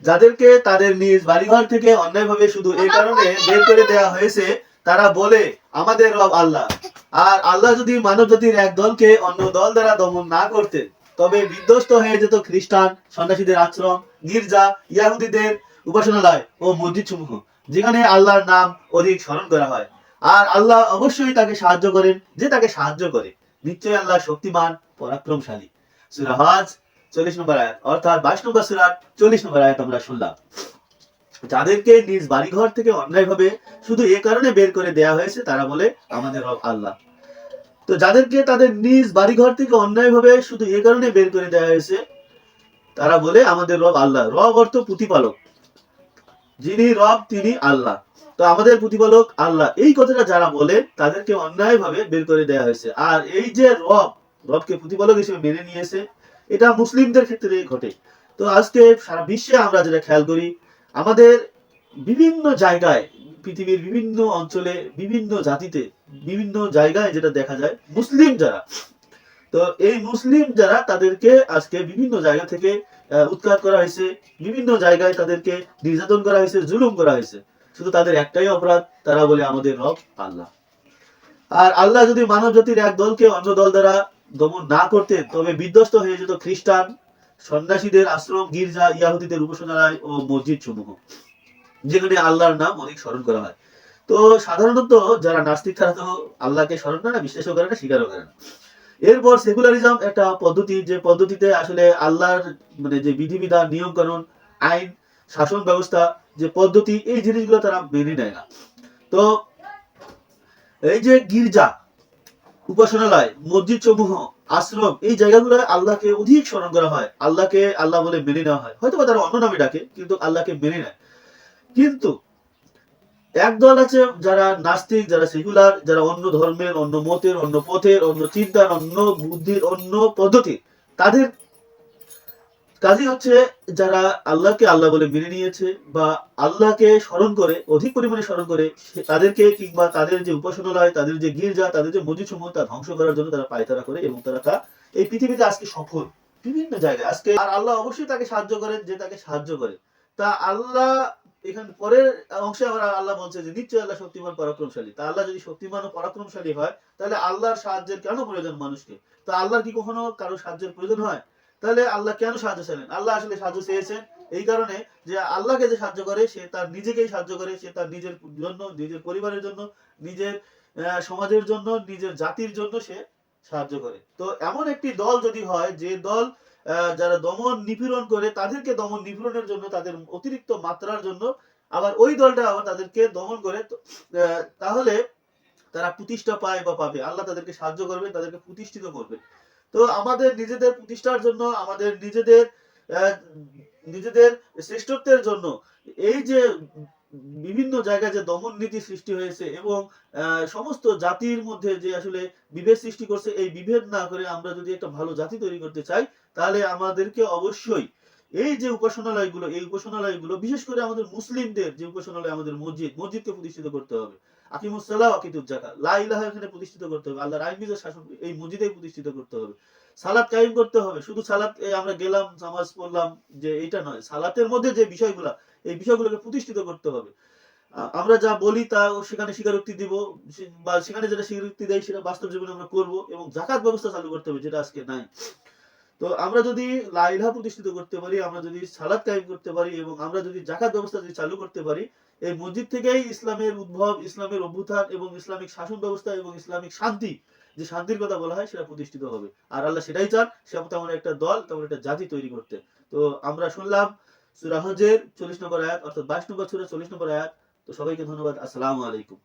যাদেরকে তাদের নিজ বাড়িঘর থেকে অন্যায়ভাবে শুধু এই কারণে বের করে দেওয়া হয়েছে, তারা বলে আমাদের রব আল্লাহ। আর আল্লাহ যদি মানব জাতির এক দলকে অন্য দল দ্বারা দমন না করতেন, তবে বিধ্বস্ত হয়ে যেত খ্রিস্টান, সন্ন্যাসীদের আশ্রম, গির্জা, ইয়াহুদীদের উপাসনালয় ও মসজিদ সমূহ, যেখানে আল্লাহর নাম অধিক স্মরণ করা হয়। আর আল্লাহ অবশ্যই তাকে সাহায্য করেন যে তাকে সাহায্য করে। নিশ্চয়ই আল্লাহ শক্তিমান, পরাক্রমশালী। সূরা হজ 40 নম্বর আয়াত, অর্থাৎ 22 নম্বর সূরার 40 নম্বর আয়াত আমরা শুনলাম। যাদেরকে নিজ বাড়িঘর থেকে অন্যায়ভাবে শুধু এ কারণে বের করে দেয়া হয়েছে, তারা বলে আমাদের রব আল্লাহ। তো যাদেরকে তাদের নিজ বাড়িঘর থেকে অন্যায়ভাবে শুধু এ কারণে বের করে দেওয়া হয়েছে, তারা বলে আমাদের রব আল্লাহ। রব অর্থ প্রতিপালক, যিনি রব তিনি আল্লাহ। তো আমাদের প্রতিপালক আল্লাহ, এই কথাটা যারা বলে তাদেরকে অন্যায়ভাবে বের করে দেওয়া হয়েছে। আর এই যে রবকে প্রতিপালক হিসেবে মেনে নিয়েছে, এটা মুসলিমদের ক্ষেত্রে ঘটে। তো আজকে সারা বিশ্বে আমরা যেটা খেয়াল করি, আমাদের বিভিন্ন জায়গায়, পৃথিবীর বিভিন্ন অঞ্চলে, বিভিন্ন জাতিতে, বিভিন্ন জায়গায় যেটা দেখা যায়, মুসলিম যারা, তো এই মুসলিম যারা, তাদেরকে আজকে বিভিন্ন জায়গা থেকে উৎখাত করা হয়েছে, বিভিন্ন জায়গায় তাদেরকে নির্যাতন করা হয়েছে, জুলুম করা হয়েছে। শুধু তাদের একটাই অপরাধ, তারা বলে আমাদের রব আল্লাহ। আর আল্লাহ যদি মানব জাতির এক দলকে অন্য দল দ্বারা দমন না করতেন, তবে বিধ্বস্ত হয়ে যেত খ্রিস্টান, সন্ন্যাসীদের আশ্রম, গির্জা, ইয়াহুদীদের উপাসনালয় ও মসজিদ সমূহ, যেখানে আল্লাহর নাম অনেক স্মরণ করা হয়। তো সাধারণত যারা নাস্তিক, তারা তো আল্লাহকে স্মরণ করে না, বিশ্বাসও করে না, স্বীকারও করে না। এরপর সেকুলারিজম একটা পদ্ধতি, যে পদ্ধতিতে আসলে আল্লাহর মানে যে বিধিবিধান, নিয়ম কানুন, আইন, শাসন ব্যবস্থা, যে পদ্ধতি, এই জিনিসগুলো তারা মেনে নেয় না। তো এই যে গির্জা, উপাসনালয়, মসজিদ সমূহ, আশ্রম, এই জায়গাগুলো আল্লাহকে অধিক স্মরণ করা হয়, আল্লাহকে আল্লাহ বলে মেনে নেওয়া হয়। হয়তো তারা অন্য নামে ডাকে, কিন্তু আল্লাহকে মেনে নেয়। কিন্তু একদল আছে যারা নাস্তিক, যারা সেকুলার, যারা অন্য ধর্মের, অন্য মতের, অন্য পথের, অন্য চিন্তার, অন্য বুদ্ধির, অন্য পদ্ধতির, তাদের কাজই হচ্ছে যারা আল্লাহকে আল্লাহ বলে মেনে নিয়েছে বা আল্লাহকে স্মরণ করে, অধিক পরিমাণে স্মরণ করে, তাদেরকে কিংবা তাদের যে উপাসনালয়, তাদের যে গির্জা, তাদের যে মসজিদ সমূহ, তা ধ্বংস করার জন্য তারা পায়তারা করে, এবং তারা তা এই পৃথিবীতে আজকে সফল বিভিন্ন জায়গায় আজকে। আর আল্লাহ অবশ্যই তাকে সাহায্য করেন যে তাকে সাহায্য করে। তা আল্লাহ এখানে পরের অংশে আমরা আল্লাহ বলছে যে নিশ্চয়ই আল্লাহ শক্তিমান, পরাক্রমশালী। তা আল্লাহ যদি শক্তিমান ও পরাক্রমশালী হয়, তাহলে আল্লাহর সাহায্যের কেন প্রয়োজন মানুষকে? তা আল্লাহর কি কখনো কারো সাহায্যের প্রয়োজন হয়? তাহলে আল্লাহ কেন সাহায্য চাইলেন? আল্লাহ আসলে সাহায্য চেয়েছেন এই কারণে যে আল্লাহকে যে সাহায্য করে, সে তার নিজেকেই সাহায্য করে, সে তার নিজের জন্য, নিজের পরিবারের জন্য, নিজের সমাজের জন্য, নিজের জাতির জন্য সে সাহায্য করে। তো এমন একটি দল যদি হয়, যে দল যারা দমন নিপীড়ন করে, তাদেরকে দমন নিপীড়নের জন্য, তাদের অতিরিক্ত মাত্রার জন্য, আবার ওই দলটা আবার তাদেরকে দমন করে, তাহলে তারা প্রতিষ্ঠা পায় বা পাবে, আল্লাহ তাদেরকে সাহায্য করবে, তাদেরকে প্রতিষ্ঠিত করবে। তো আমাদের নিজেদের প্রতিষ্ঠার জন্য, আমাদের নিজেদের আহ, নিজেদের শ্রেষ্ঠত্বের জন্য, এই যে বিভিন্ন জায়গায় যে দমন নীতি সৃষ্টি হয়েছে, এবং সমস্ত জাতির মধ্যে যে আসলে বিভেদ সৃষ্টি করছে, এই বিভেদ না করে আমরা যদি একটা ভালো জাতি তৈরি করতে চাই, তাহলে আমাদেরকে অবশ্যই এই যে উপাসনালয়গুলো, এই উপাসনালয়গুলো, বিশেষ করে আমাদের মুসলিমদের যে উপাসনালয়, আমাদের মসজিদকে প্রতিষ্ঠিত করতে হবে। আকিমুসসালাহ ওয়াকিতুজ যাকাত, লা ইলাহা এখানে প্রতিষ্ঠিত করতে হবে, আল্লাহর আইন বিধান শাসন এই মসজিদেই প্রতিষ্ঠিত করতে হবে। সালাত কায়েম করতে হবে। শুধু সালাত আমরা গেলাম, নামাজ পড়লাম, যে এইটা নয়, সালাতের মধ্যে যে বিষয়গুলা, এই বিষয়গুলোকে প্রতিষ্ঠিত করতে হবে। আমরা যা বলি তা সেখানে স্বীকারোক্তি দিব, বা সেখানে যেটা স্বীকারোক্তি দেয় সেটা বাস্তব জীবনে আমরা করব, এবং যাকাত ব্যবস্থা চালু করতে হবে, যেটা আজকে নাই। তো আমরা যদি লা ইলাহা প্রতিষ্ঠিত করতে পারি, আমরা যদি সালাত কায়েম করতে পারি, এবং আমরা যদি যাকাত ব্যবস্থা যদি চালু করতে পারি, এই মসজিদ থেকেই ইসলামের উদ্ভব, ইসলামের অভ্যুত্থান, এবং ইসলামিক শাসন ব্যবস্থা, এবং ইসলামিক শান্তি, যে শান্তির কথা বলা হয়, সেটা প্রতিষ্ঠিত হবে। আর আল্লাহ সেটাই চান, সে তেমন একটা দল, তেমন একটা জাতি তৈরি করতে। তো আমরা শুনলাম সূরা হজের 40 নম্বর আয়াত, অর্থাৎ 22 নম্বর সূরা 40 নম্বর আয়াত। তো সবাইকে ধন্যবাদ। আসসালামু আলাইকুম।